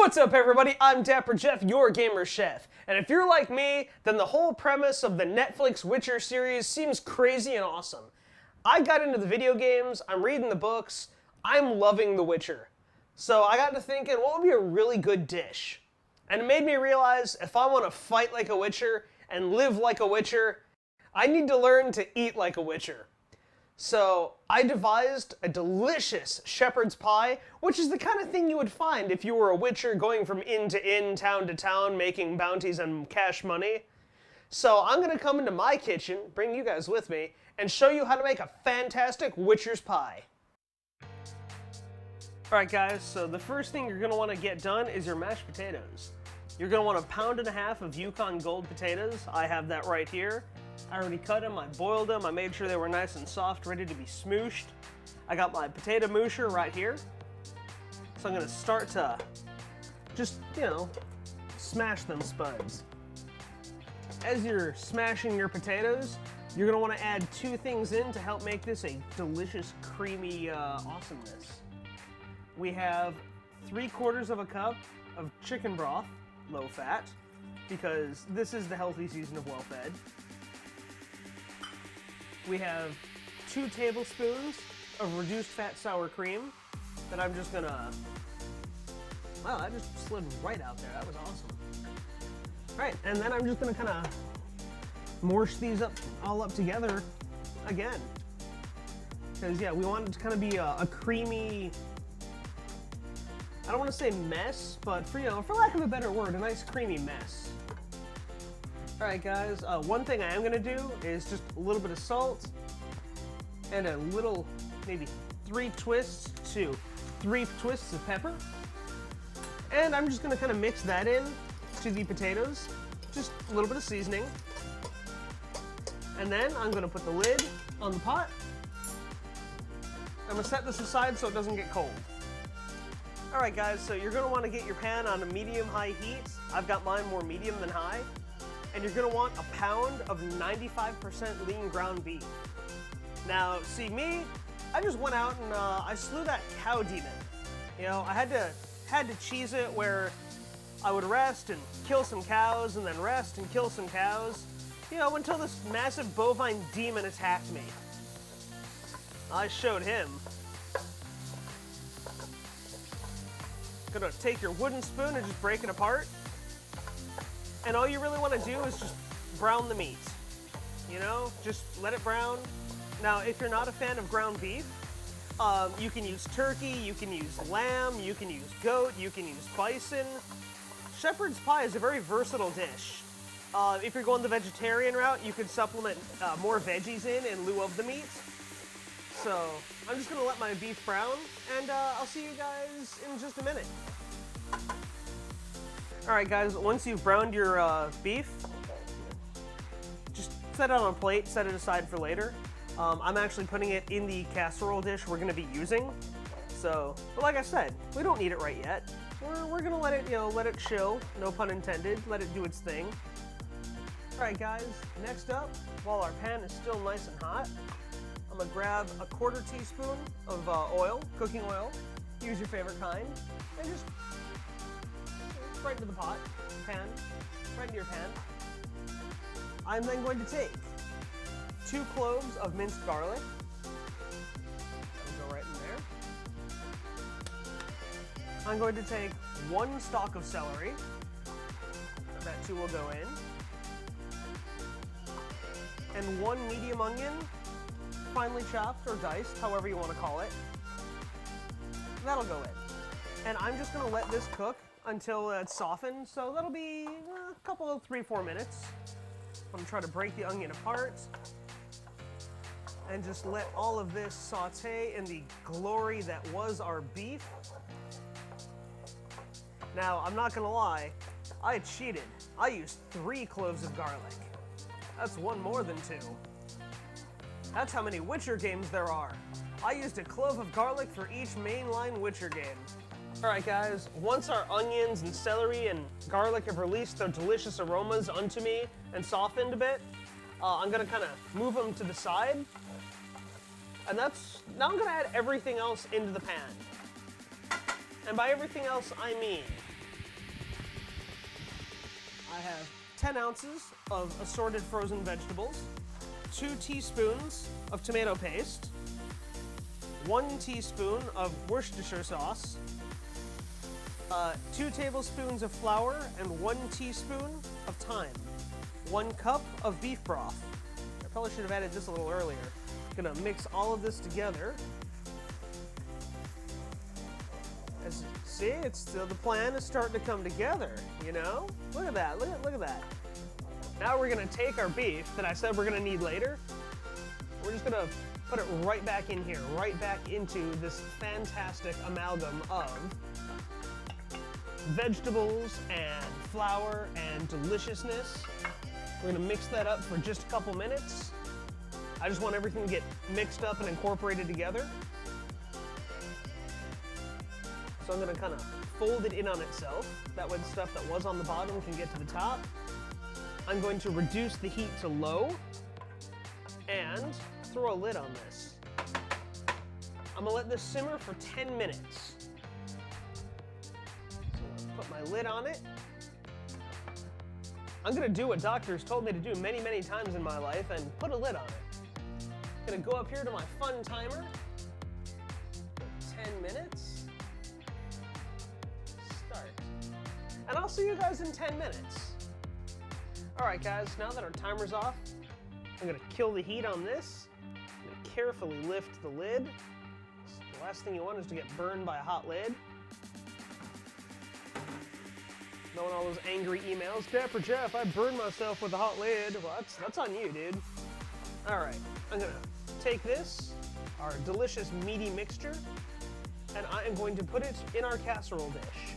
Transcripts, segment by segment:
What's up, everybody? I'm Dapper Jeff, your gamer chef. And if you're like me, then the whole premise of the Netflix Witcher series seems crazy and awesome. I got into the video games, I'm reading the books, I'm loving The Witcher. So I got to thinking, what would be a really good dish? And it made me realize if I want to fight like a Witcher and live like a Witcher, I need to learn to eat like a Witcher. So I devised a delicious shepherd's pie, which is the kind of thing you would find if you were a witcher going from inn to inn, town to town, making bounties and cash money. So I'm going to come into my kitchen, bring you guys with me, and show you how to make a fantastic witcher's pie. Alright guys, so the first thing you're going to want to get done is your mashed potatoes. You're going to want 1.5 pounds of Yukon Gold potatoes. I have that right here. I already cut them, I boiled them, I made sure they were nice and soft, ready to be smooshed. I got my potato moosher right here. So I'm going to start to just, smash them spuds. As you're smashing your potatoes, you're going to want to add 2 things in to help make this a delicious, creamy awesomeness. We have 3/4 cup of chicken broth, low fat, because this is the healthy season of Well Fed. We have 2 tablespoons of reduced fat sour cream that I'm just gonna, wow, that just slid right out there. That was awesome. All right, and then I'm just gonna kind of morsh these all up together again. Because yeah, we want it to kind of be a creamy, I don't want to say mess, but for lack of a better word, a nice creamy mess. Alright guys, one thing I am going to do is just a little bit of salt and a little, maybe 3 twists of pepper. And I'm just going to kind of mix that in to the potatoes, just a little bit of seasoning. And then I'm going to put the lid on the pot. I'm going to set this aside so it doesn't get cold. Alright guys, so you're going to want to get your pan on a medium-high heat. I've got mine more medium than high. And you're going to want 1 pound of 95% lean ground beef. Now, see me, I just went out and I slew that cow demon. I had to cheese it where I would rest and kill some cows and then rest and kill some cows, until this massive bovine demon attacked me. I showed him. Gonna take your wooden spoon and just break it apart. And all you really want to do is just brown the meat. Just let it brown. Now, if you're not a fan of ground beef, you can use turkey, you can use lamb, you can use goat, you can use bison. Shepherd's pie is a very versatile dish. If you're going the vegetarian route, you could supplement more veggies in lieu of the meat. So, I'm just going to let my beef brown, and I'll see you guys in just a minute. Alright guys, once you've browned your beef, just set it on a plate, set it aside for later. I'm actually putting it in the casserole dish we're going to be using. So, but like I said, we don't need it right yet. We're going to let it, let it chill, no pun intended, let it do its thing. Alright guys, next up, while our pan is still nice and hot, I'm going to grab 1/4 teaspoon of oil, cooking oil, use your favorite kind, and just right into the pot, pan, right into your pan. I'm then going to take 2 cloves of minced garlic. That'll go right in there. I'm going to take 1 stalk of celery. That too will go in. And 1 medium onion, finely chopped or diced, however you want to call it. That'll go in. And I'm just going to let this cook until it's softened, so that'll be a couple of 3-4 minutes. I'm going to try to break the onion apart and just let all of this saute in the glory that was our beef. Now, I'm not going to lie, I cheated. I used 3 cloves of garlic. That's 1 more than 2. That's how many Witcher games there are. I used a clove of garlic for each mainline Witcher game. Alright guys, once our onions and celery and garlic have released their delicious aromas unto me and softened a bit, I'm going to kind of move them to the side. And now I'm going to add everything else into the pan. And by everything else, I mean I have 10 ounces of assorted frozen vegetables, 2 teaspoons of tomato paste, 1 teaspoon of Worcestershire sauce, 2 tablespoons of flour, and 1 teaspoon of thyme, 1 cup of beef broth. I probably should have added this a little earlier. Gonna mix all of this together. As you see, it's still, the plan is starting to come together, you know? Look at that, look at that. Now we're gonna take our beef that I said we're gonna need later. We're just gonna put it right back in here, right back into this fantastic amalgam of vegetables and flour and deliciousness. We're gonna mix that up for just a couple minutes. I just want everything to get mixed up and incorporated together. So I'm gonna kind of fold it in on itself. That way the stuff that was on the bottom can get to the top. I'm going to reduce the heat to low and throw a lid on this. I'm gonna let this simmer for 10 minutes. So I'm gonna put my lid on it. I'm gonna do what doctors told me to do many, many times in my life and put a lid on it. Gonna go up here to my fun timer. 10 minutes. Start. And I'll see you guys in 10 minutes. All right, guys, now that our timer's off, I'm gonna kill the heat on this. I'm gonna carefully lift the lid. The last thing you want is to get burned by a hot lid. Knowing all those angry emails, Dapper Jeff, I burned myself with a hot lid. Well, that's on you, dude. All right, I'm gonna take this, our delicious meaty mixture, and I am going to put it in our casserole dish.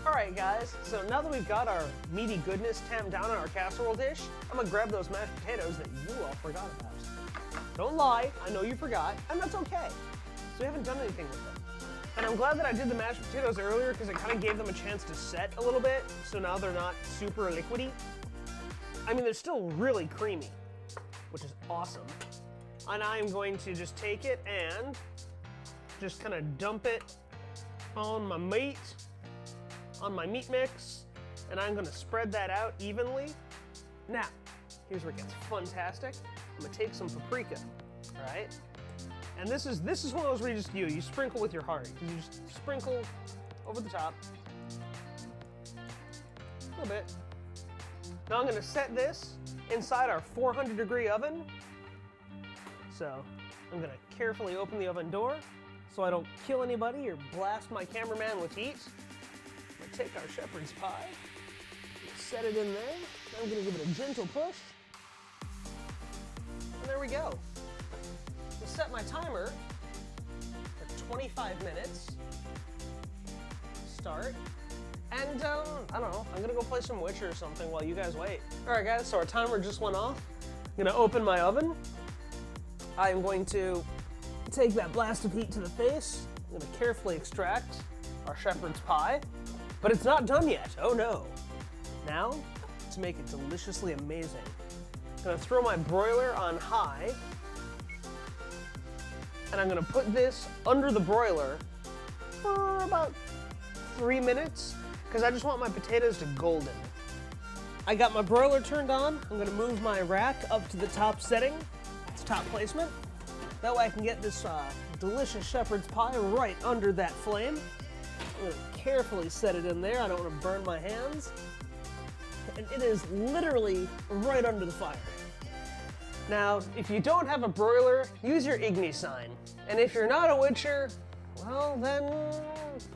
Alright guys, so now that we've got our meaty goodness tamped down in our casserole dish, I'm gonna grab those mashed potatoes that you all forgot about. Don't lie, I know you forgot, and that's okay. So we haven't done anything with them. And I'm glad that I did the mashed potatoes earlier because it kind of gave them a chance to set a little bit, so now they're not super liquidy. I mean, they're still really creamy, which is awesome. And I am going to just take it and just kind of dump it on my meat. On my meat mix, and I'm gonna spread that out evenly. Now, here's where it gets fantastic. I'm gonna take some paprika, all right? And this is one of those where you sprinkle with your heart. You just sprinkle over the top, a little bit. Now I'm gonna set this inside our 400-degree oven. So I'm gonna carefully open the oven door so I don't kill anybody or blast my cameraman with heat. Take our shepherd's pie, set it in there. I'm gonna give it a gentle push. And there we go. I'll set my timer for 25 minutes. Start. And I don't know, I'm gonna go play some Witcher or something while you guys wait. All right guys, so our timer just went off. I'm gonna open my oven. I am going to take that blast of heat to the face. I'm gonna carefully extract our shepherd's pie. But it's not done yet, oh no. Now, to make it deliciously amazing, I'm gonna throw my broiler on high, and I'm gonna put this under the broiler for about 3 minutes, because I just want my potatoes to golden. I got my broiler turned on. I'm gonna move my rack up to the top setting, its top placement. That way I can get this delicious shepherd's pie right under that flame. I'm gonna carefully set it in there. I don't want to burn my hands. And it is literally right under the fire. Now, if you don't have a broiler, use your Igni sign. And if you're not a Witcher, well then,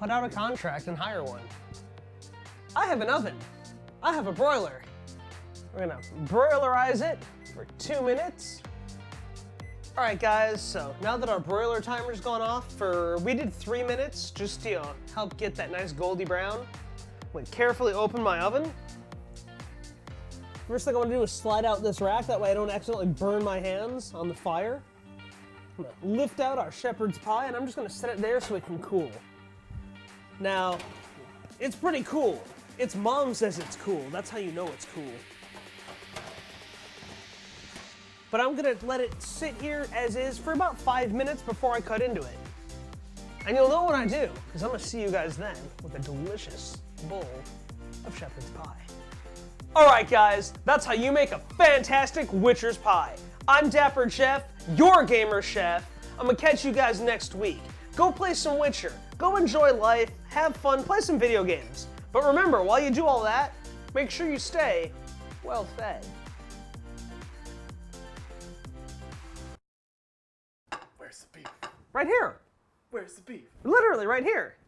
put out a contract and hire one. I have an oven. I have a broiler. We're gonna broilerize it for 2 minutes. All right guys, so now that our broiler timer's gone off we did 3 minutes just to help get that nice goldy brown. I'm gonna carefully open my oven. First thing I wanna do is slide out this rack, that way I don't accidentally burn my hands on the fire. I'm gonna lift out our shepherd's pie and I'm just gonna set it there so it can cool. Now, it's pretty cool. Its mom says it's cool. That's how you know it's cool. But I'm gonna let it sit here as is for about 5 minutes before I cut into it. And you'll know what I do, because I'm gonna see you guys then with a delicious bowl of shepherd's pie. All right, guys, that's how you make a fantastic Witcher's pie. I'm Dapper Chef, your gamer chef. I'm gonna catch you guys next week. Go play some Witcher, go enjoy life, have fun, play some video games. But remember, while you do all that, make sure you stay well fed. Where's the beef? Right here. Where's the beef? Literally right here.